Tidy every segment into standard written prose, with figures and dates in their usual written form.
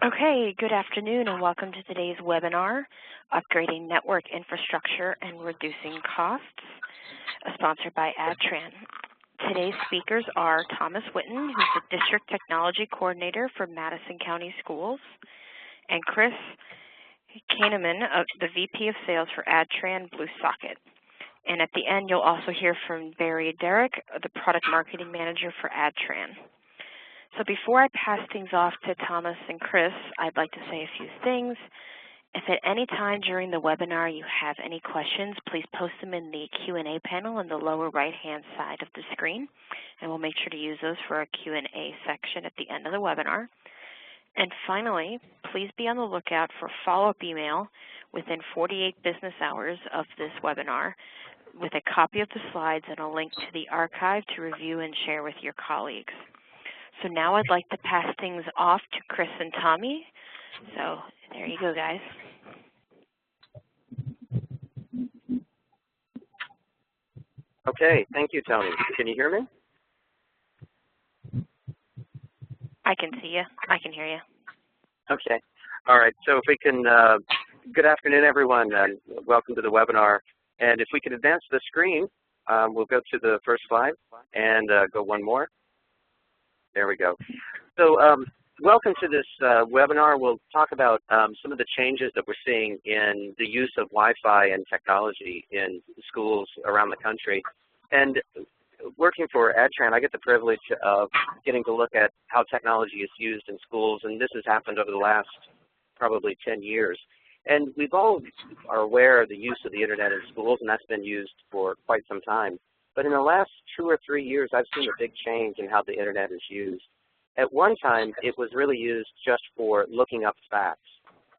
Okay, good afternoon and welcome to today's webinar, Upgrading Network Infrastructure and Reducing Costs, sponsored by ADTRAN. Today's speakers are Thomas Whitten, who's the District Technology Coordinator for Madison County Schools, and Chris Kahneman, the VP of Sales for ADTRAN BlueSocket. And at the end, you'll also hear from Barry Derrick, the Product Marketing Manager for ADTRAN. So before I pass things off to Thomas and Chris, I'd like to say a few things. If at any time during the webinar you have any questions, please post them in the Q&A panel in the lower right-hand side of the screen, and we'll make sure to use those for our Q&A section at the end of the webinar. And finally, please be on the lookout for follow-up email within 48 business hours of this webinar with a copy of the slides and a link to the archive to review and share with your colleagues. So now I'd like to pass things off to Chris and Tommy. So there you go, guys. Okay, thank you, Tony. Can you hear me? I can see you. I can hear you. Okay. All right. So if we can, good afternoon, everyone, and welcome to the webinar. And if we can advance the screen, we'll go to the first slide and go one more. There we go. So welcome to this webinar. We'll talk about some of the changes that we're seeing in the use of Wi-Fi and technology in schools around the country. And working for ADTRAN, I get the privilege of getting to look at how technology is used in schools, and this has happened over the last probably 10 years. And we've all are aware of the use of the internet in schools, and that's been used for quite some time. But in the last 2 or 3 years, I've seen a big change in how the internet is used. At one time, it was really used just for looking up facts.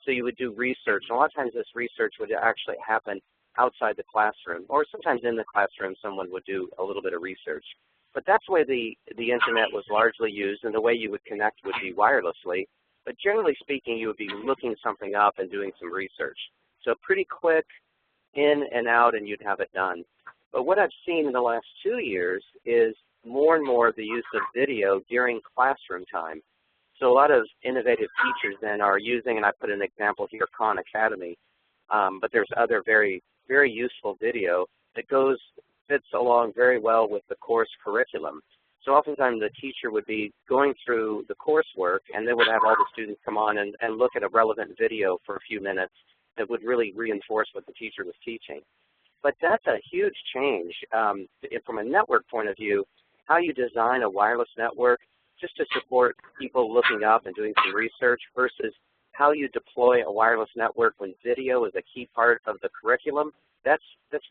So you would do research. And a lot of times this research would actually happen outside the classroom, or sometimes in the classroom someone would do a little bit of research. But that's the way the internet was largely used, and the way you would connect would be wirelessly. But generally speaking, you would be looking something up and doing some research. So pretty quick, in and out, and you'd have it done. But what I've seen in the last 2 years is more and more of the use of video during classroom time. So a lot of innovative teachers then are using, and I put an example here, Khan Academy, but there's other very, very useful video that fits along very well with the course curriculum. So oftentimes the teacher would be going through the coursework, and they would have all the students come on and look at a relevant video for a few minutes that would really reinforce what the teacher was teaching. But that's a huge change from a network point of view, how you design a wireless network just to support people looking up and doing some research versus how you deploy a wireless network when video is a key part of the curriculum. That's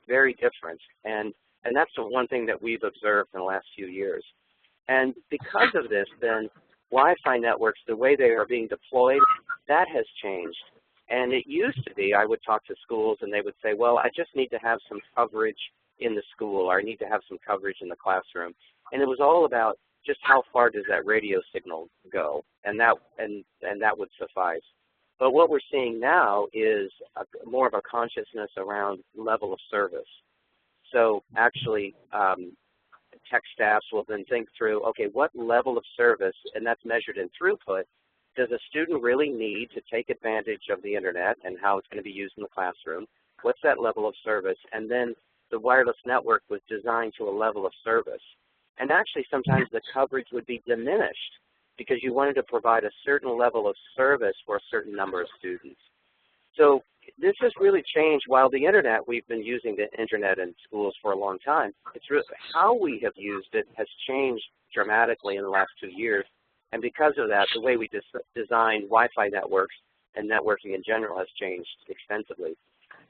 very different. And that's the one thing that we've observed in the last few years. And because of this, then Wi-Fi networks, the way they are being deployed, that has changed. And it used to be, I would talk to schools and they would say, well, I just need to have some coverage in the school, or I need to have some coverage in the classroom. And it was all about just how far does that radio signal go, and that would suffice. But what we're seeing now is more of a consciousness around level of service. So actually, tech staffs will then think through, okay, what level of service, and that's measured in throughput, does a student really need to take advantage of the internet and how it's going to be used in the classroom? What's that level of service? And then the wireless network was designed to a level of service. And actually sometimes the coverage would be diminished because you wanted to provide a certain level of service for a certain number of students. So this has really changed. While the internet, we've been using the internet in schools for a long time, it's really how we have used it has changed dramatically in the last 2 years. And because of that, the way we design Wi-Fi networks and networking in general has changed extensively.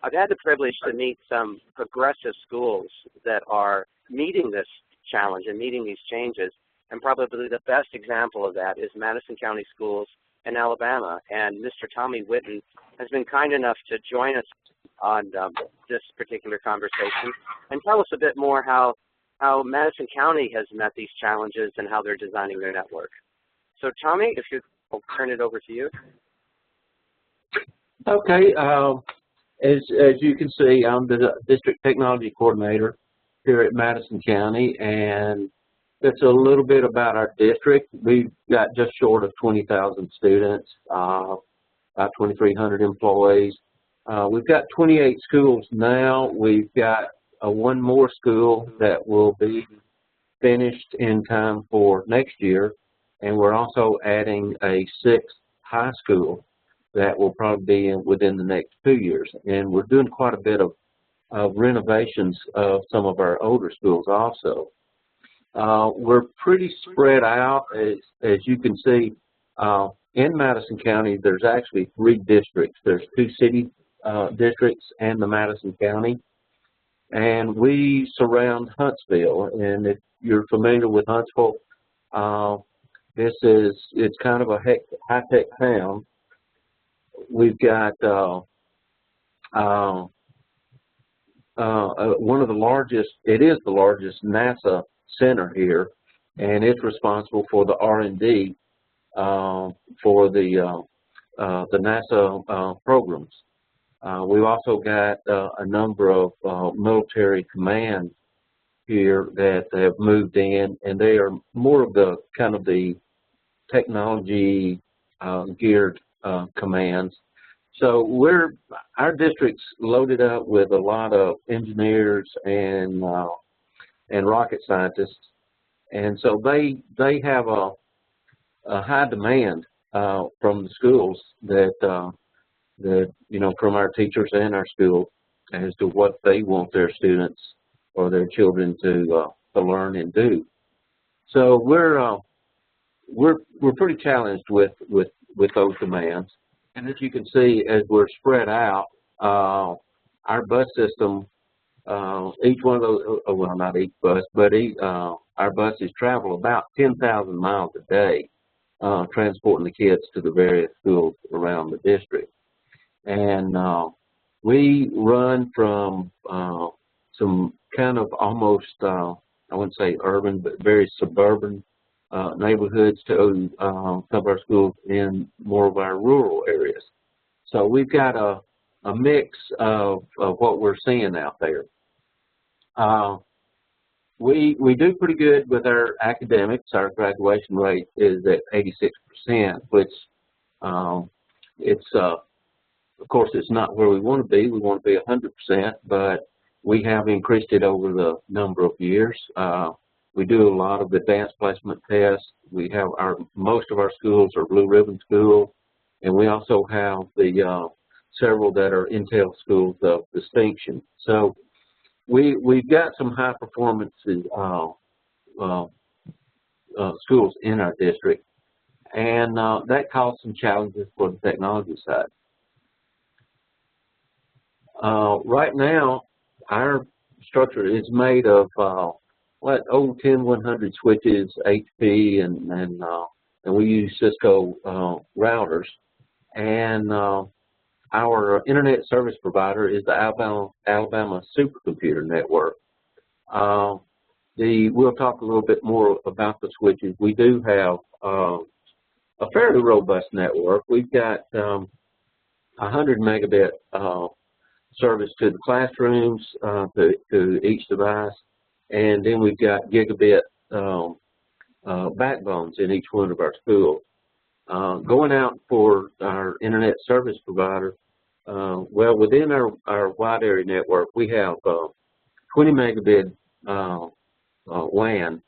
I've had the privilege to meet some progressive schools that are meeting this challenge and meeting these changes. And probably the best example of that is Madison County Schools in Alabama. And Mr. Tommy Whitten has been kind enough to join us on this particular conversation and tell us a bit more how Madison County has met these challenges and how they're designing their network. So Tommy, if I'll turn it over to you. Okay. As you can see, I'm the District Technology Coordinator here at Madison County, and it's a little bit about our district. We've got just short of 20,000 students, about 2,300 employees. We've got 28 schools now. We've got one more school that will be finished in time for next year, and we're also adding a 6th high school that will probably be within the next 2 years. And we're doing quite a bit of renovations of some of our older schools also. We're pretty spread out, as you can see. In Madison County, there's actually 3 districts. There's 2 city districts and the Madison County. And we surround Huntsville. And if you're familiar with Huntsville, it's kind of a high-tech town. We've got one of the largest, it is the largest NASA center here, and it's responsible for the R&D for the NASA programs. We've also got a number of military commands here that have moved in, and they are more of the kind of the technology geared commands. So our district's loaded up with a lot of engineers and rocket scientists, and so they have a high demand from the schools that from our teachers and our schools as to what they want their students or their children to learn and do. So we're pretty challenged with those demands. And as you can see, as we're spread out, our bus system, each one of those, well, not each bus, but our buses travel about 10,000 miles a day, transporting the kids to the various schools around the district. And we run from some kind of almost, I wouldn't say urban, but very suburban neighborhoods to some of our schools in more of our rural areas. So we've got a mix of what we're seeing out there. We do pretty good with our academics. Our graduation rate is at 86%, which of course, it's not where we want to be. We want to be 100%, but we have increased it over the number of years. We do a lot of advanced placement tests. We have most of our schools are blue ribbon schools, and we also have the several that are Intel schools of distinction. So we've got some high performance schools in our district, and that caused some challenges for the technology side. Right now, our structure is made of old 10100 switches, HP, and we use Cisco routers. And our internet service provider is the Alabama Supercomputer Network. We'll talk a little bit more about the switches. We do have a fairly robust network. We've got 100 megabit service to the classrooms, to each device, and then we've got gigabit backbones in each one of our schools. Going out for our internet service provider, well, within our wide area network, we have 20 megabit WAN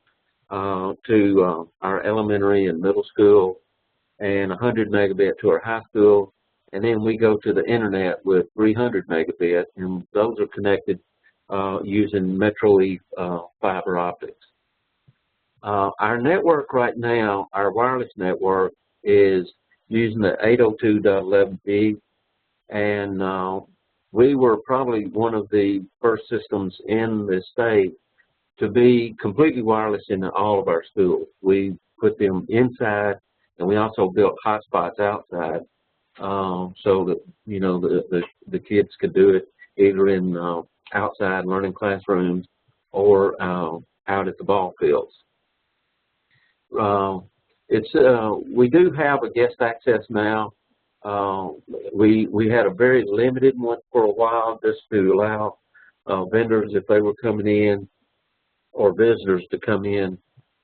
to our elementary and middle school, and 100 megabit to our high school. And then we go to the internet with 300 megabit, and those are connected using Metro-Eve fiber optics. Our network right now, our wireless network, is using the 802.11b, and we were probably one of the first systems in the state to be completely wireless in all of our schools. We put them inside, and we also built hotspots outside. So that the kids could do it either in outside learning classrooms or out at the ball fields. We do have a guest access now. We had a very limited one for a while, just to allow vendors, if they were coming in, or visitors to come in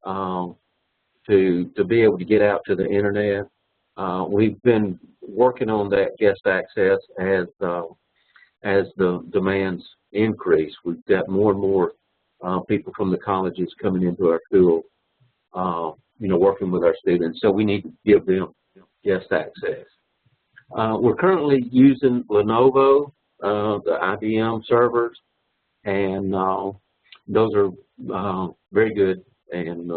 to be able to get out to the internet. We've been working on that guest access as the demands increase. We've got more and more people from the colleges coming into our school, working with our students. So we need to give them guest access. We're currently using Lenovo, the IBM servers, and those are very good. And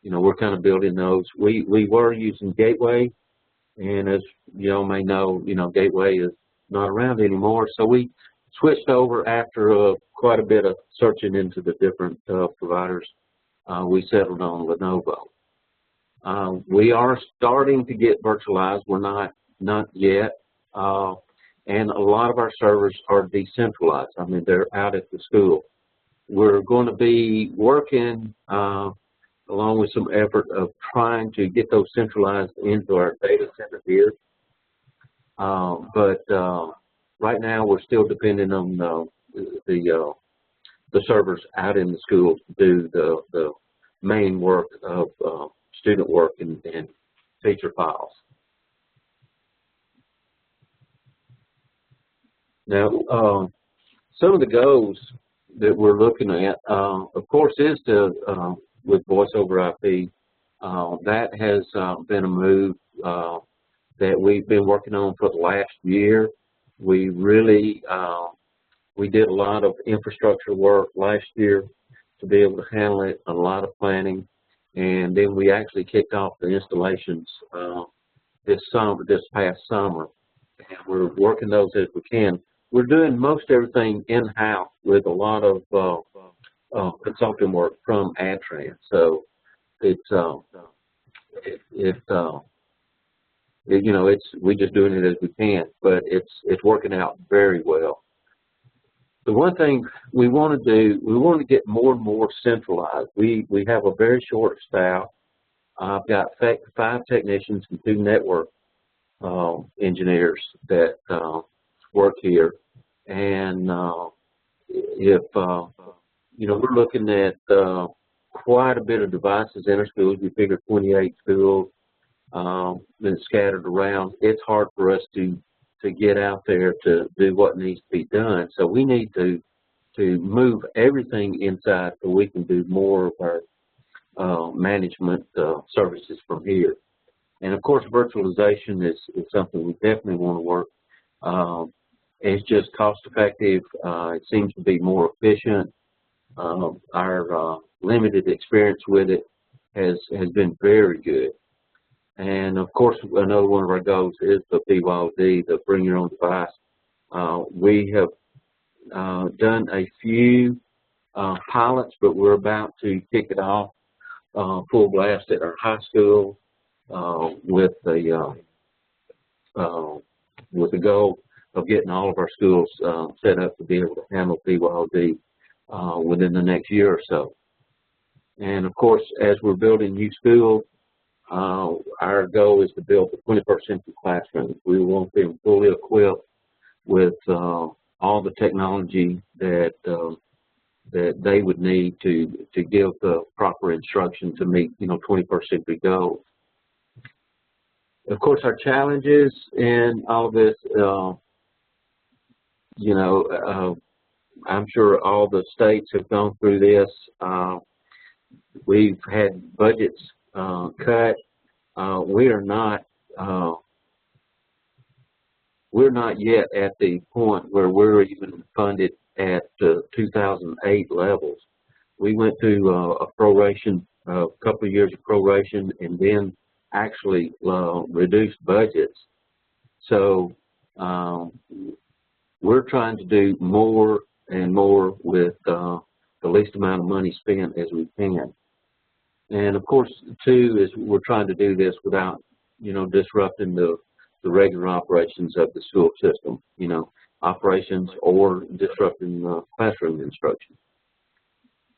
we're kind of building those. We were using Gateway, and as you all may know, Gateway is not around anymore. So we switched over after quite a bit of searching into the different providers. We settled on Lenovo. We are starting to get virtualized. We're not yet. And a lot of our servers are decentralized. I mean, they're out at the school. We're going to be working along with some effort of trying to get those centralized into our data center here. But right now, we're still depending on the servers out in the schools to do the main work of student work and teacher files. Now, some of the goals that we're looking at, of course, is to with voice over IP. That has been a move that we've been working on for the last year. We really we did a lot of infrastructure work last year to be able to handle it, a lot of planning, and then we actually kicked off the installations this past summer, and we're working those as we can. We're doing most everything in-house with a lot of consulting work from ADTRAN. So we're just doing it as we can, but it's working out very well. The one thing we want to do, we want to get more and more centralized. We have a very short staff. I've got 5 technicians and 2 network engineers that work here, and we're looking at quite a bit of devices in our schools. We figure 28 schools been scattered around. It's hard for us to get out there to do what needs to be done. So we need to move everything inside so we can do more of our management services from here. And of course, virtualization is something we definitely want to work. It's just cost effective. It seems to be more efficient. Our limited experience with it has been very good. And of course, another one of our goals is the BYOD, the bring your own device. We have done a few pilots, but we're about to kick it off full blast at our high school with the goal of getting all of our schools set up to be able to handle BYOD within the next year or so. And of course, as we're building new schools, our goal is to build the 21st century classroom. We want them fully equipped with all the technology that they would need to give the proper instruction to meet 21st century goals. Of course, our challenges in all of this, I'm sure all the states have gone through this. We've had budgets cut. We're not yet at the point where we're even funded at 2008 levels. We went through a proration, a couple of years of proration, and then actually reduced budgets. So we're trying to do more and more with the least amount of money spent as we can. And of course, too, is we're trying to do this without, disrupting the regular operations of the school system, operations or disrupting classroom instruction.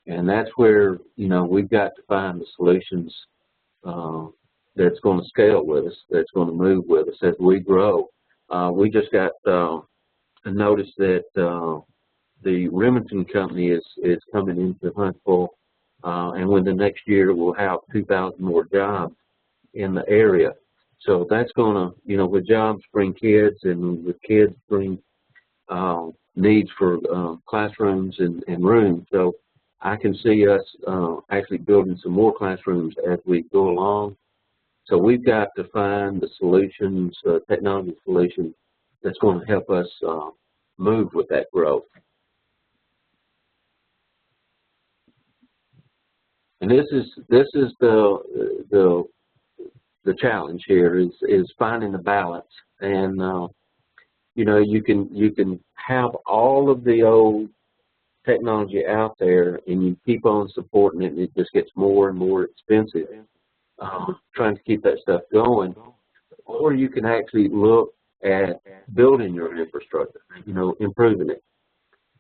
And that's where, we've got to find the solutions that's going to scale with us, that's going to move with us as we grow. We just got a notice that the Remington company is coming into Huntsville and when the next year we'll have 2,000 more jobs in the area. So that's going to, with jobs bring kids, and with kids bring needs for classrooms and rooms. So I can see us actually building some more classrooms as we go along. So we've got to find the solutions, technology solutions that's going to help us move with that growth. And this is the challenge here is finding the balance. And you can have all of the old technology out there, and you keep on supporting it, and it just gets more and more expensive. Trying to keep that stuff going, or you can actually look at building your infrastructure, improving it,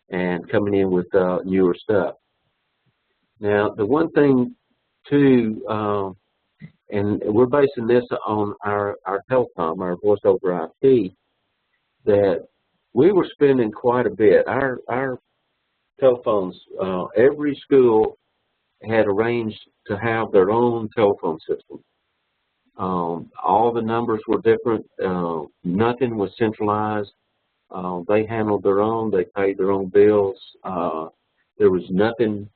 and coming in with newer stuff. Now, the one thing too, and we're basing this on our telecom, our voice over IP, that we were spending quite a bit. Our telephones, every school had arranged to have their own telephone system. All the numbers were different. Nothing was centralized. They handled their own. They paid their own bills. There was nothing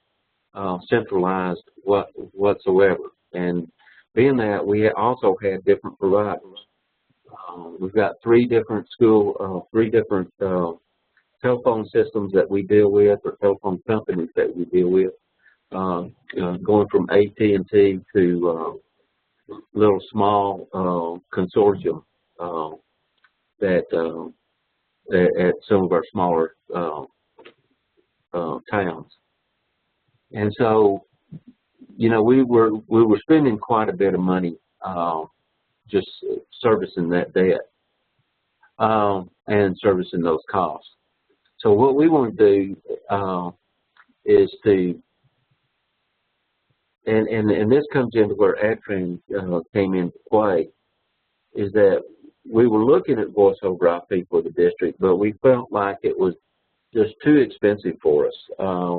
centralized whatsoever. And being that, we also had different providers. We've got three different telephone systems that we deal with, or telephone companies that we deal with. Going from AT&T to little small consortium that at some of our smaller towns, and so we were spending quite a bit of money just servicing that debt and servicing those costs. So what we want to do is to and this comes into where ADTRAN came into play, is that we were looking at voice over IP for the district, but we felt like it was just too expensive for us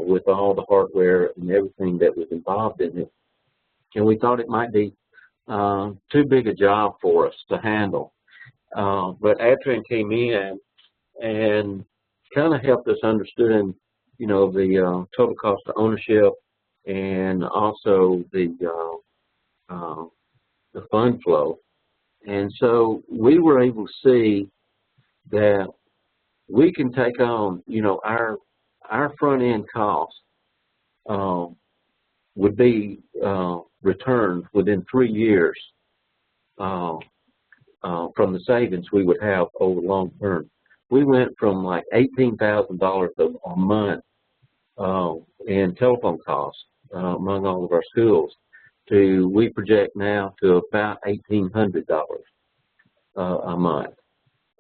with all the hardware and everything that was involved in it. And we thought it might be too big a job for us to handle. But ADTRAN came in and kind of helped us understand, the total cost of ownership, and also the fund flow. And so we were able to see that we can take on, our front end costs would be returned within 3 years from the savings we would have over the long term. We went from like $18,000 a month in telephone costs among all of our schools to, we project now, to about $1,800 a month.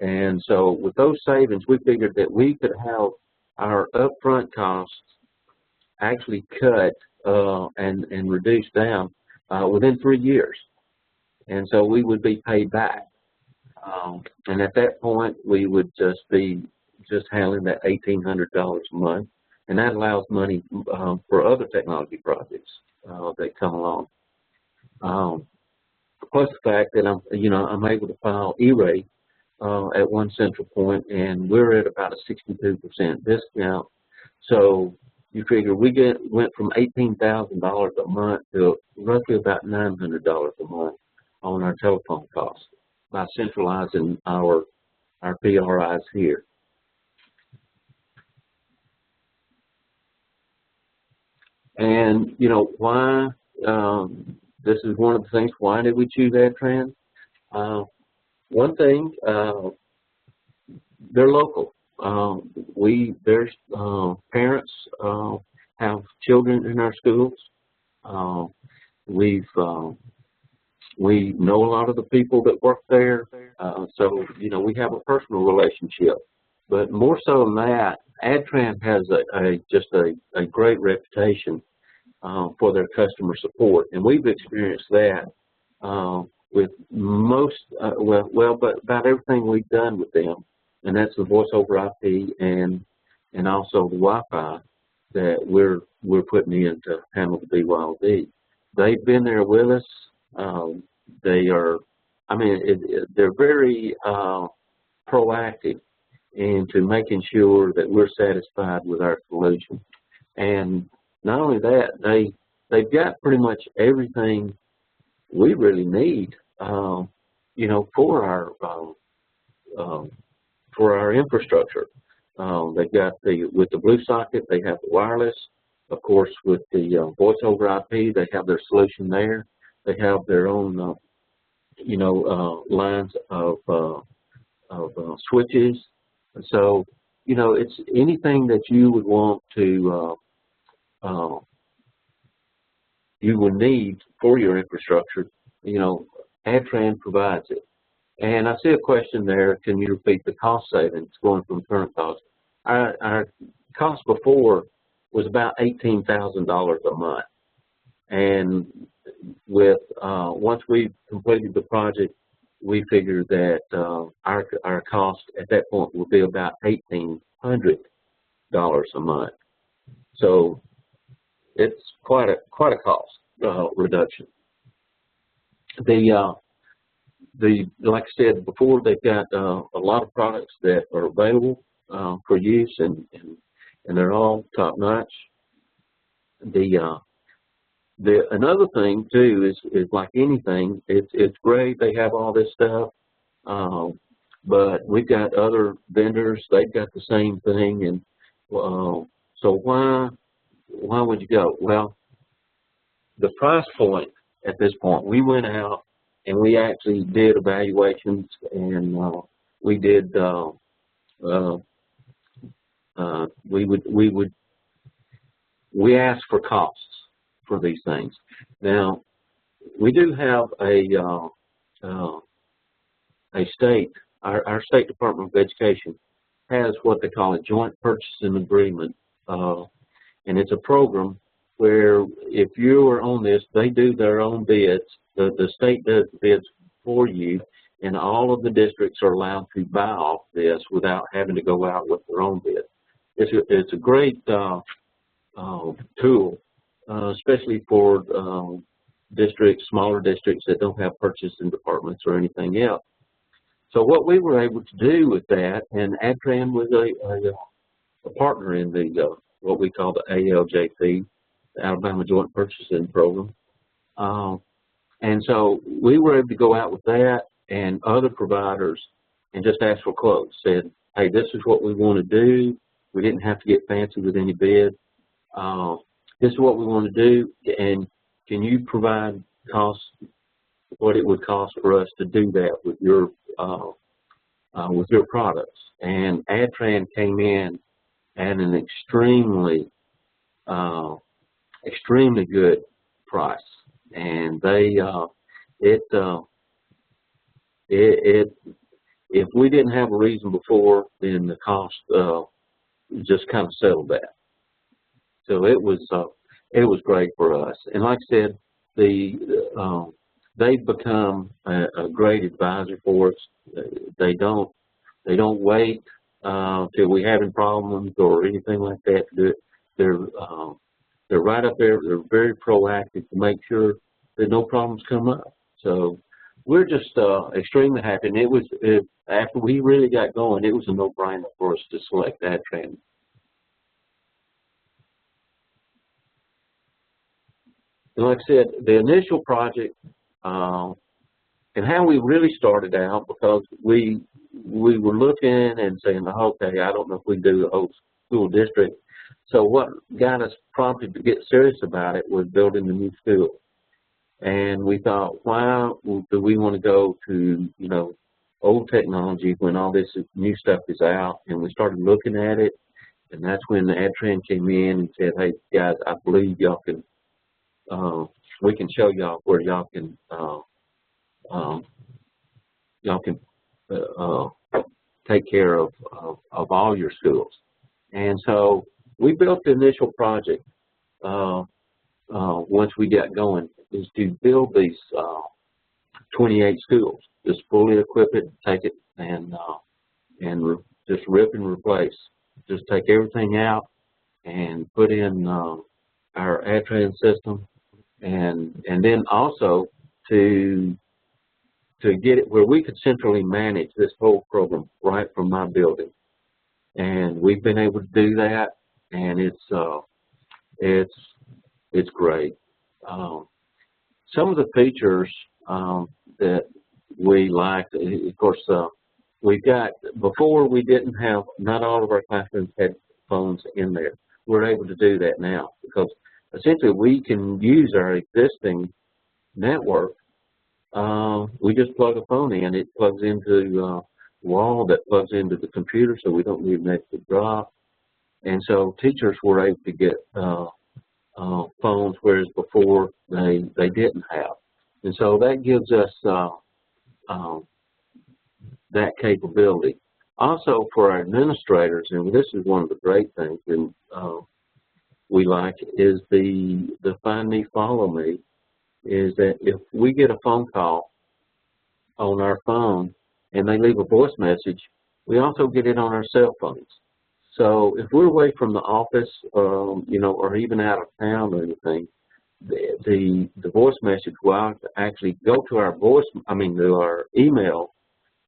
And so with those savings, we figured that we could have our upfront costs actually cut and reduced down within 3 years. And so we would be paid back. And at that point, we would just be handling that $1,800 a month. And that allows money for other technology projects that come along. Plus the fact that I'm able to file E-rate at one central point, and we're at about a 62% discount. So you figure we went from $18,000 a month to roughly about $900 a month on our telephone costs by centralizing our PRIs here. And why? This is one of the things. Why did we choose ADTRAN? One thing, they're local. There's parents have children in our schools. We know a lot of the people that work there, so we have a personal relationship. But more so than that, ADTRAN has just a great reputation for their customer support, and we've experienced that with most, but about everything we've done with them, and that's the voice over IP and also the Wi-Fi. that we're putting in to handle the BYOD. They've been there with us. They are, I mean, they're very proactive into making sure that we're satisfied with our solution. And not only that, they've got pretty much everything we really need, you know, for our infrastructure. They've got with the blue socket, they have the wireless. Of course, with the voice over IP, they have their solution there. They have their own, you know, lines of switches. And so, you know, it's anything that you would want to, you would need for your infrastructure, you know, ADTRAN provides it. And I see a question there, can you repeat the cost savings going from current cost? Our cost before was about $18,000 a month. And with, once we completed the project, we figured that our cost at that point would be about $1,800 a month. So it's quite a cost reduction. Like I said before, they've got a lot of products that are available for use, and they're all top notch. Another thing too is like anything, it's great they have all this stuff, but we've got other vendors, they've got the same thing, and so why would you go? Well, the price point at this point, we went out and we actually did evaluations, and we did we asked for costs for these things. Now, we do have a state, our State Department of Education has what they call a joint purchasing agreement, and it's a program where if you are on this, they do their own bids. The state does the bids for you, and all of the districts are allowed to buy off this without having to go out with their own bid. It's a great tool, especially for districts, smaller districts that don't have purchasing departments or anything else. So what we were able to do with that, and ADTRAN was a partner in the what we call the ALJP, the Alabama Joint Purchasing Program. And so we were able to go out with that and other providers and just ask for quotes. Said, hey, this is what we want to do. We didn't have to get fancy with any bid. This is what we want to do, and can you provide costs, what it would cost for us to do that with your products? And ADTRAN came in at an extremely good price, and they if we didn't have a reason before, then the cost just kind of settled that. So it was great for us. And like I said, they've become a great advisor for us. They don't wait till we having problems or anything like that to do it. They're right up there. They're very proactive to make sure that no problems come up. So we're just extremely happy. And after we really got going, it was a no-brainer for us to select ADTRAN. And like I said, the initial project and how we really started out, because we were looking and saying, okay, I don't know if we can do the whole school district. So what got us prompted to get serious about it was building a new school. And we thought, why do we want to go to, you know, old technology when all this new stuff is out? And we started looking at it, and that's when the ADTRAN came in and said, hey, guys, I believe y'all can, we can show y'all where y'all can take care of all your schools. And so we built the initial project once we got going, is to build these 28 schools, just fully equip it, take it, and just rip and replace. Just take everything out and put in our ADTRAN system, and then also to get it where we could centrally manage this whole program right from my building. And we've been able to do that, and it's great. Some of the features that we like, of course, we've got, before we didn't have, not all of our classrooms had phones in there. We're able to do that now because essentially we can use our existing network. We just plug a phone in, it plugs into a wall that plugs into the computer, so we don't need an extra drop. And so teachers were able to get phones, whereas before they didn't have. And so that gives us that capability. Also for our administrators, and this is one of the great things and we like, is the Find Me, Follow Me, is that if we get a phone call on our phone and they leave a voice message, we also get it on our cell phones. So if we're away from the office, you know, or even out of town or anything, the voice message will actually go to our to our email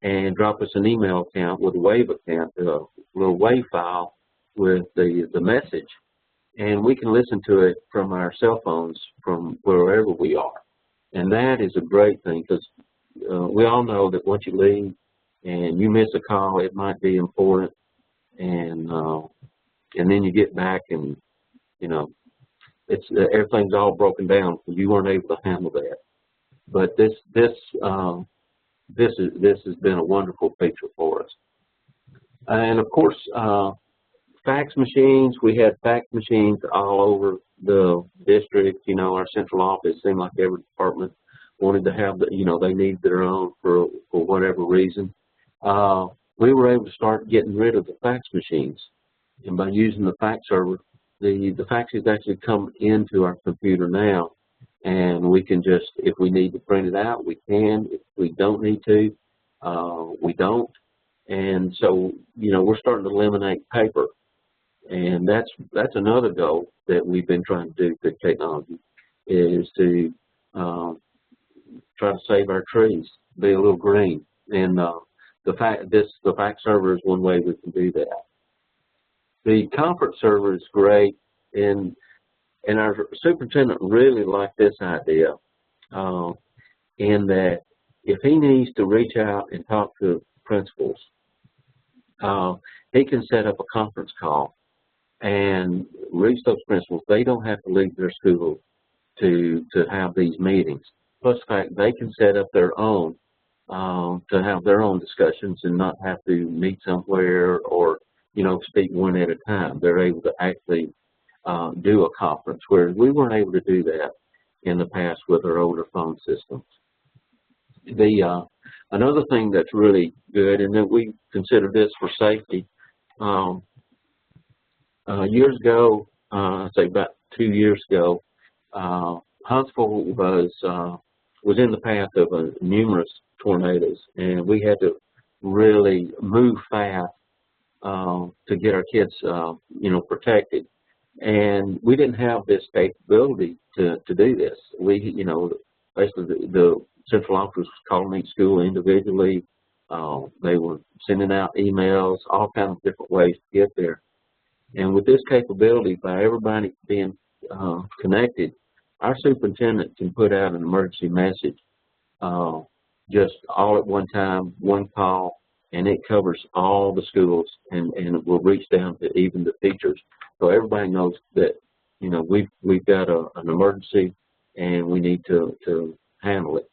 and drop us an email account with a WAV account, a little WAV file with the message, and we can listen to it from our cell phones from wherever we are. And that is a great thing because we all know that once you leave and you miss a call, it might be important, and then you get back and, you know, it's everything's all broken down because you weren't able to handle that. But this has been a wonderful feature for us. And of course, fax machines, we had fax machines all over the district. You know, our central office seemed like every department wanted to have, you know, they need their own for whatever reason. We were able to start getting rid of the fax machines. And by using the fax server, the faxes actually come into our computer now. And we can just, if we need to print it out, we can. If we don't need to, we don't. And so, you know, we're starting to eliminate paper. And that's another goal that we've been trying to do with technology, is to try to save our trees, be a little green. And the fax server is one way we can do that. The conference server is great, and our superintendent really liked this idea, in that if he needs to reach out and talk to principals, he can set up a conference call and reach those principals. They don't have to leave their school to have these meetings. Plus the fact they can set up their own to have their own discussions and not have to meet somewhere or, you know, speak one at a time. They're able to actually do a conference, whereas we weren't able to do that in the past with our older phone systems. Another thing that's really good, and that we consider this for safety, years ago, I'd say about 2 years ago, Huntsville was in the path of numerous tornadoes, and we had to really move fast to get our kids, you know, protected. And we didn't have this capability to do this. We, you know, basically the central office was calling each school individually. They were sending out emails, all kinds of different ways to get there. And with this capability, by everybody being connected, our superintendent can put out an emergency message just all at one time, one call, and it covers all the schools, and it will reach down to even the teachers. So everybody knows that, you know, we've got an emergency and we need to handle it.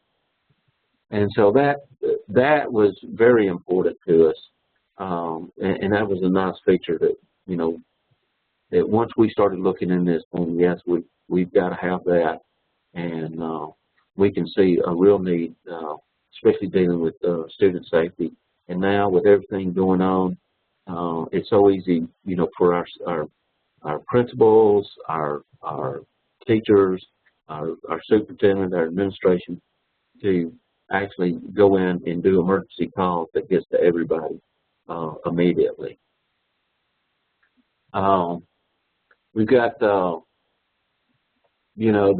And so that was very important to us, and that was a nice feature that, you know, that once we started looking in this thing, yes, we've got to have that, and we can see a real need, especially dealing with student safety. And now with everything going on, it's so easy, you know, for our principals, our teachers, our superintendent, our administration to actually go in and do emergency calls that gets to everybody immediately. we've got, you know,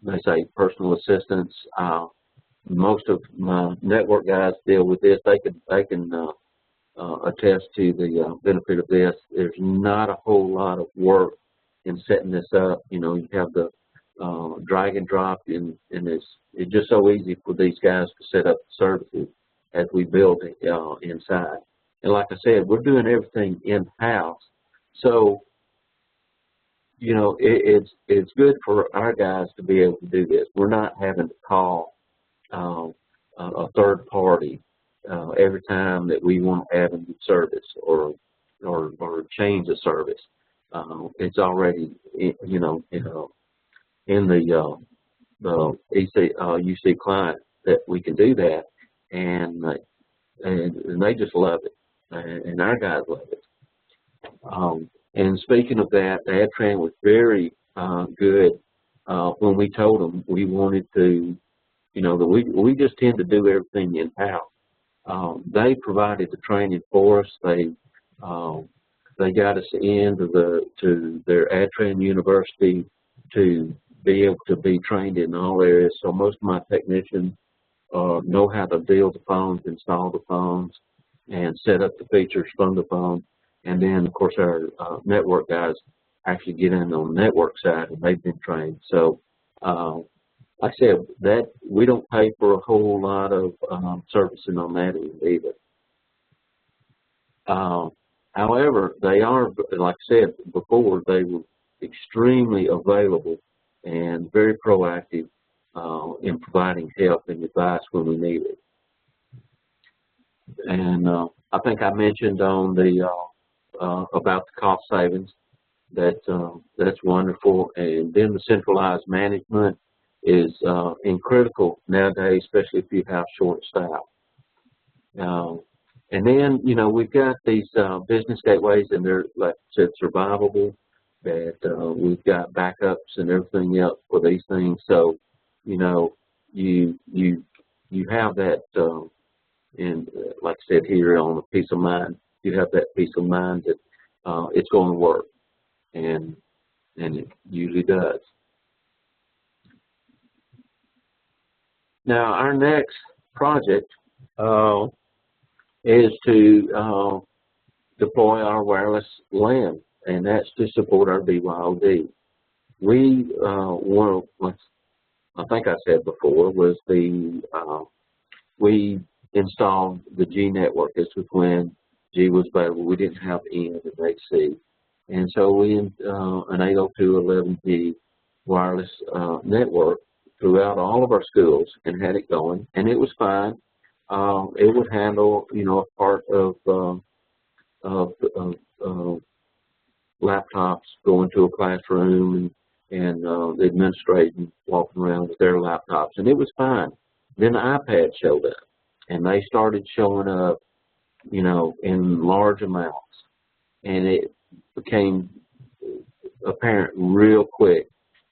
they say personal assistants. Most of my network guys deal with this. They can attest to the benefit of this. There's not a whole lot of work in setting this up. You know, you have the drag and drop, and it's just so easy for these guys to set up services as we build it inside. And like I said, we're doing everything in-house. So, you know, it's good for our guys to be able to do this. We're not having to call a third party every time that we want to add a new service or change a service. It's already, you know, in the UC client that we can do that, and they just love it, and our guys love it. And speaking of that, the ADTRAN was very good when we told them we wanted to, you know, that we just tend to do everything in-house. They provided the training for us. They got us into their ADTRAN University to be able to be trained in all areas. So most of my technicians know how to build the phones, install the phones, and set up the features from the phone. And then, of course, our network guys actually get in on the network side, and they've been trained. So, like I said, that we don't pay for a whole lot of servicing on that either. However, they are, like I said before, they were extremely available and very proactive in providing help and advice when we need it. And I think I mentioned on the about the cost savings. That's wonderful. And then the centralized management is critical nowadays, especially if you have short staff. And then, you know, we've got these business gateways, and they're, like I said, survivable, that we've got backups and everything else for these things. So, you know, you have that, in, like I said here, on a peace of mind. You have that peace of mind that it's going to work, and it usually does. Now, our next project is to deploy our wireless LAN, and that's to support our BYOD. We were, I think I said before, was we installed the G network. This was when G was available. We didn't have N and AC. And so we, an 802.11g wireless network throughout all of our schools and had it going, and it was fine. It would handle, you know, a part of laptops going to a classroom and administrating, walking around with their laptops, and it was fine. Then the iPad showed up, and they started showing up, you know, in large amounts, and it became apparent real quick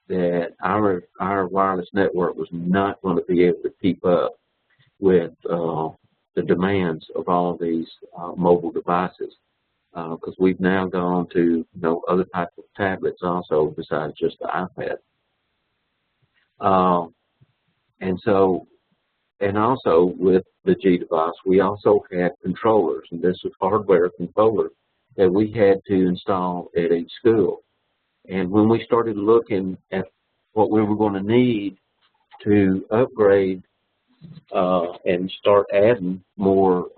that our wireless network was not going to be able to keep up with the demands of all of these mobile devices, because we've now gone to, you know, other types of tablets also besides just the iPad. And also with the G device, we also had controllers, and this was hardware controllers that we had to install at each school. And when we started looking at what we were going to need to upgrade and start adding more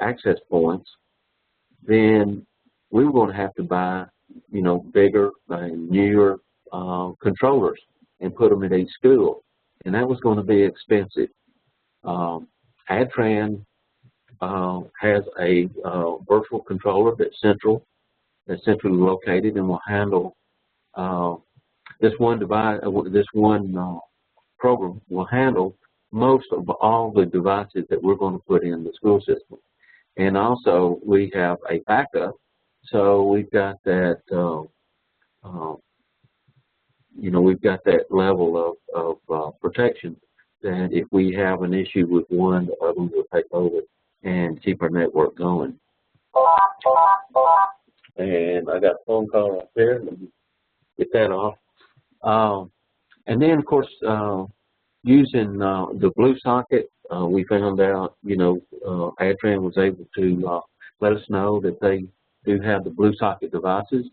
access points, then we were going to have to buy, you know, bigger and newer controllers and put them at each school. And that was going to be expensive. ADTRAN has a virtual controller that's centrally located and will handle this one device. This one program will handle most of all the devices that we're going to put in the school system. And also, we have a backup, so we've got that. You know, we've got that level of protection that if we have an issue with one, the other will take over and keep our network going. and I got a phone call right there. Let me get that off. And then, of course, using the blue socket, we found out, ADTRAN was able to let us know that they do have the blue socket devices.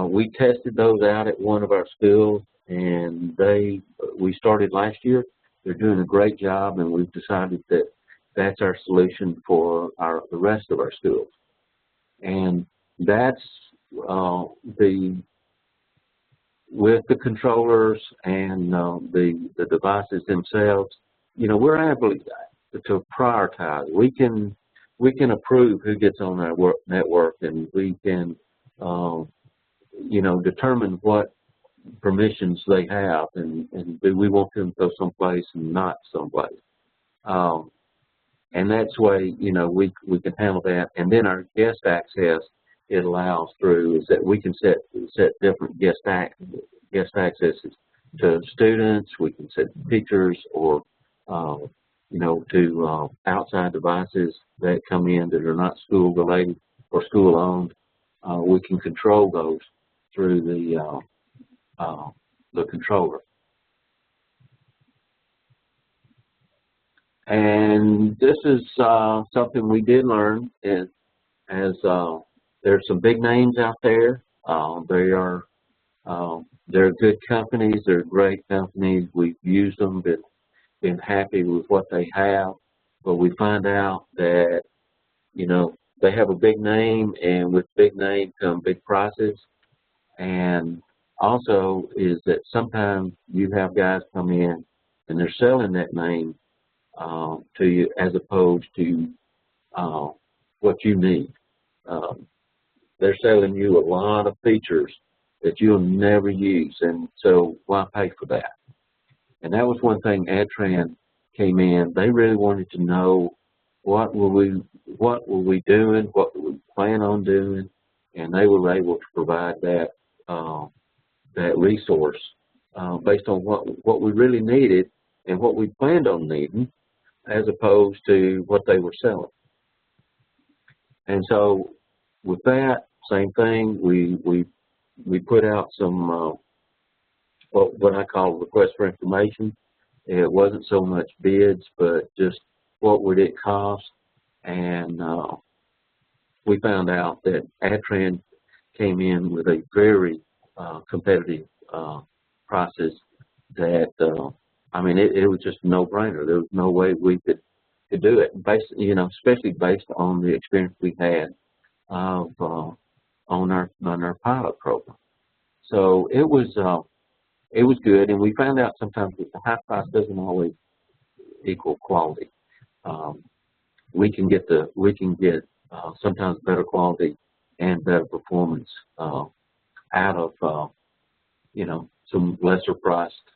We tested those out at one of our schools, and we started last year. They're doing a great job, and we've decided that that's our solution for the rest of our schools. And that's with the controllers and the devices themselves, we're able to prioritize. We can approve who gets on our network, and we can determine what permissions they have, and do we want them to go someplace and not someplace. And that's the way we can handle that. And then our guest access, it allows through is that we can set different guest accesses to students. We can set teachers or to outside devices that come in that are not school related or school owned. We can control those through the controller. And this is something we did learn as there's some big names out there. They're good companies. They're great companies. We've used them, been happy with what they have. But we find out that they have a big name, and with big name come big prices. And also is that sometimes you have guys come in and they're selling that name to you as opposed to what you need. They're selling you a lot of features that you'll never use, and so why pay for that? And that was one thing ADTRAN came in. They really wanted to know what were we doing, what did we plan on doing, and they were able to provide that resource based on what we really needed and what we planned on needing, as opposed to what they were selling. And so with that, same thing, we put out some what I call request for information. It wasn't so much bids, but just what would it cost, and we found out that ADTRAN came in with a very competitive prices that it was just a no-brainer. There was no way we could do it, especially based on the experience we had on our pilot program. So it was good, and we found out sometimes that the high price doesn't always equal quality. We can get sometimes better quality and better performance out of some lesser priced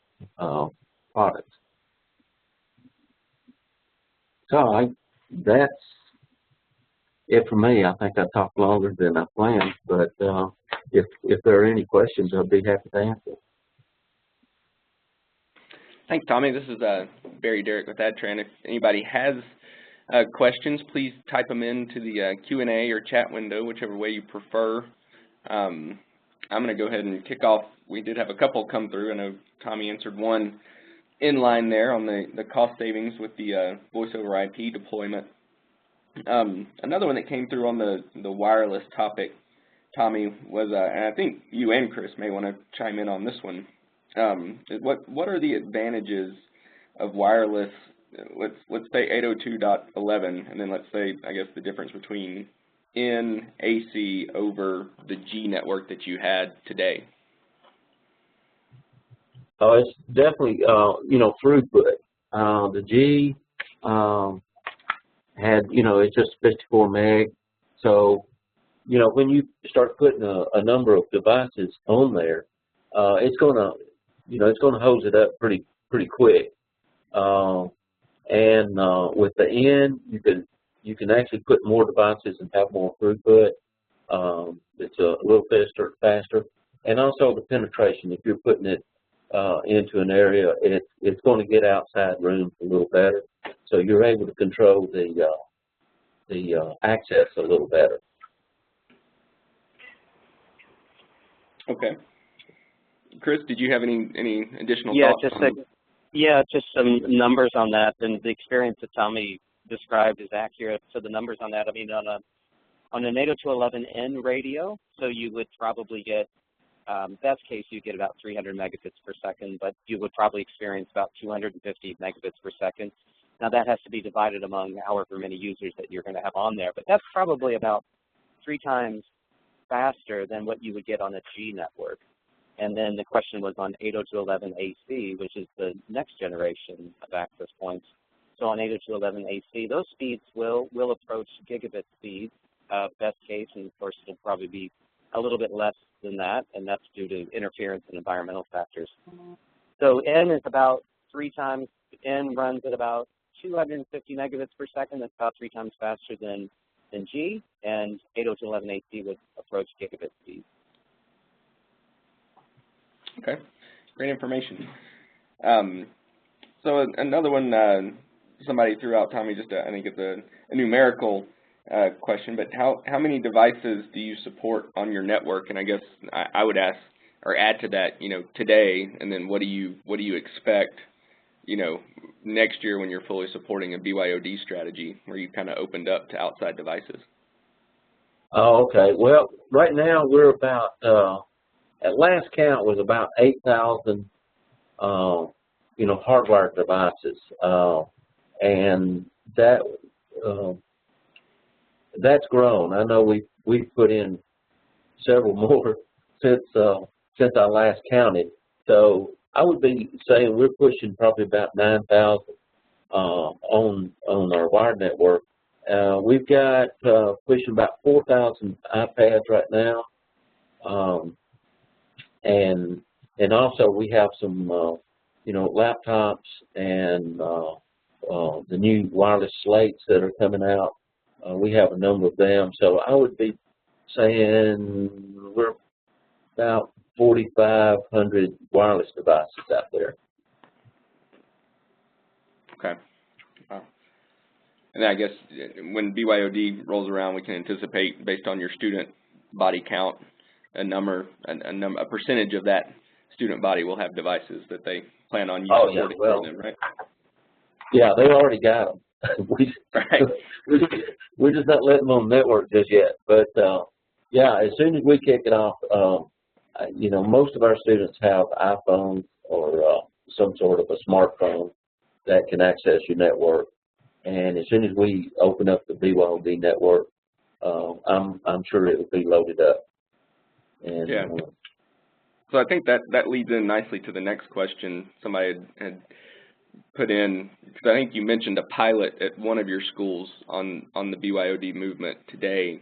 products. So that's it for me. I think I talked longer than I planned, but if there are any questions, I'd be happy to answer. Thanks, Tommy. This is Barry Derrick with ADTRAN. If anybody has questions, please type them into the Q&A or chat window, whichever way you prefer. I'm going to go ahead and kick off. We did have a couple come through. I know Tommy answered one in line there on the cost savings with the voice over IP deployment. Another one that came through on the wireless topic, Tommy, was, and I think you and Chris may want to chime in on this one. What are the advantages of wireless, let's say 802.11, and then let's say, I guess, the difference between in AC over the G network that you had today? It's definitely, throughput. The G had, it's just 54 meg. So, when you start putting a number of devices on there, it's going to hose it up pretty quick. With the N, you can actually put more devices and have more throughput. It's a little faster, and also the penetration. If you're putting it into an area, it's going to get outside rooms a little better, so you're able to control the access a little better. Okay. Chris, did you have any additional Yeah, thoughts? just some numbers on that. And the experience that Tommy described is accurate. So the numbers on that, I mean, on an 802.11n radio, so you would probably get, best case, you get about 300 megabits per second, but you would probably experience about 250 megabits per second. Now that has to be divided among however many users that you're going to have on there, but that's probably about 3 times faster than what you would get on a G network. And then the question was on 802.11ac, which is the next generation of access points. So on 802.11ac, those speeds will approach gigabit speeds, best case, and of course it'll probably be a little bit less than that, and that's due to interference and environmental factors. So N is about 3 times, N runs at about 250 megabits per second. That's about 3 times faster than G, and 802.11ac would approach gigabit speed. Okay, great information. So another one somebody threw out, Tommy, just I think it's a numerical question, but how many devices do you support on your network? And I guess I would ask or add to that, today, and then what do you expect, next year when you're fully supporting a BYOD strategy where you kind of opened up to outside devices? Oh, okay. Well, right now we're about, at last count was about 8,000, hardwired devices, and that's grown. I know we've put in several more since I last counted. So I would be saying we're pushing probably about 9,000 on our wired network. We've got pushing about 4,000 iPads right now, and also we have some laptops and the new wireless slates that are coming out. We have a number of them, so I would be saying we're about 4,500 wireless devices out there. Okay. Wow. And I guess when BYOD rolls around, we can anticipate, based on your student body count, a percentage of that student body will have devices that they plan on using for them, right? Yeah, they already got them. Right. We're just not letting them on the network just yet. But yeah, as soon as we kick it off, most of our students have iPhones or some sort of a smartphone that can access your network. And as soon as we open up the BYOD network, I'm sure it will be loaded up. And, yeah. So I think that leads in nicely to the next question somebody had put in, because I think you mentioned a pilot at one of your schools on the BYOD movement today.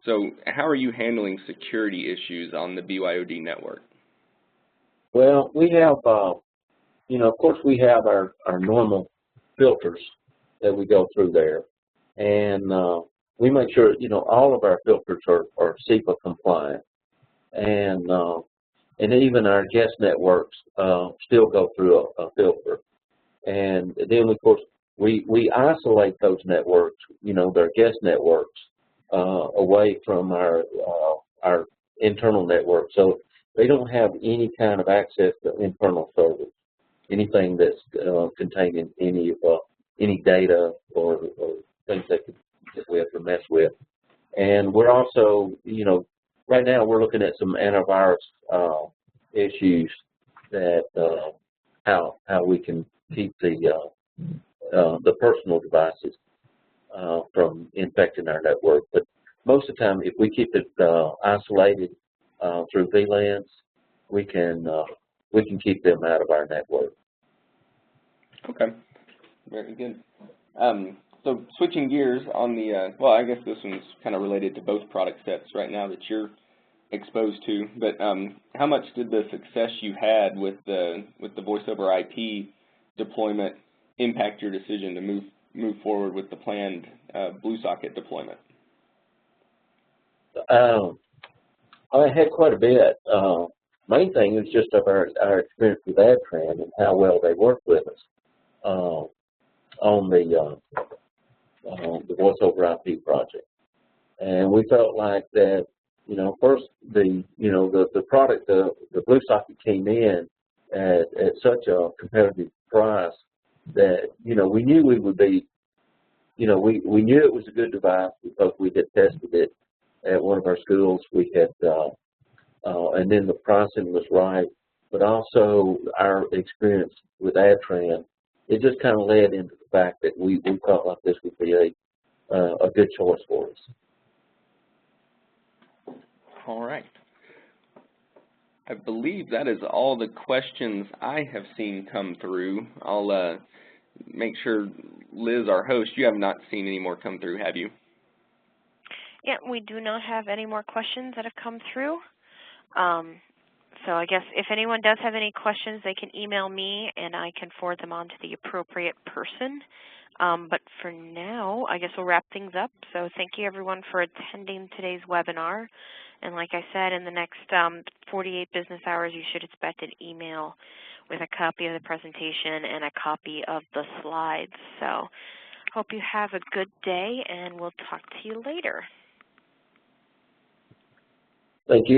So how are you handling security issues on the BYOD network? Well, we have, of course we have our normal filters that we go through there. And we make sure, all of our filters are CIPA compliant. And even our guest networks still go through a filter. And then, of course, we isolate those networks, their guest networks, away from our internal network, so they don't have any kind of access to internal servers, anything that's containing any data or things that we have to mess with. And we're also, right now we're looking at some antivirus issues that how we can keep the personal devices from infecting our network. But most of the time, if we keep it isolated through VLANs, we can keep them out of our network. Okay, very good. So switching gears on the well, I guess this one's kind of related to both product sets right now that you're exposed to. But how much did the success you had with the voice over IP deployment impact your decision to move forward with the planned BlueSocket deployment? I had quite a bit. Main thing is just of our experience with ADTRAN and how well they work with us on the voice over IP project. And we felt like that, first the product, the blue socket came in at such a competitive price that we knew we would be, we knew it was a good device because we had tested it at one of our schools. We had, and then the pricing was right, but also our experience with ADTRAN, it just kind of led into the fact that we felt like this would be a good choice for us. All right. I believe that is all the questions I have seen come through. I'll make sure, Liz, our host, you have not seen any more come through, have you? Yeah, we do not have any more questions that have come through. So I guess if anyone does have any questions, they can email me and I can forward them on to the appropriate person. But for now, I guess we'll wrap things up. So thank you, everyone, for attending today's webinar. And like I said, in the next 48 business hours, you should expect an email with a copy of the presentation and a copy of the slides. So hope you have a good day, and we'll talk to you later. Thank you.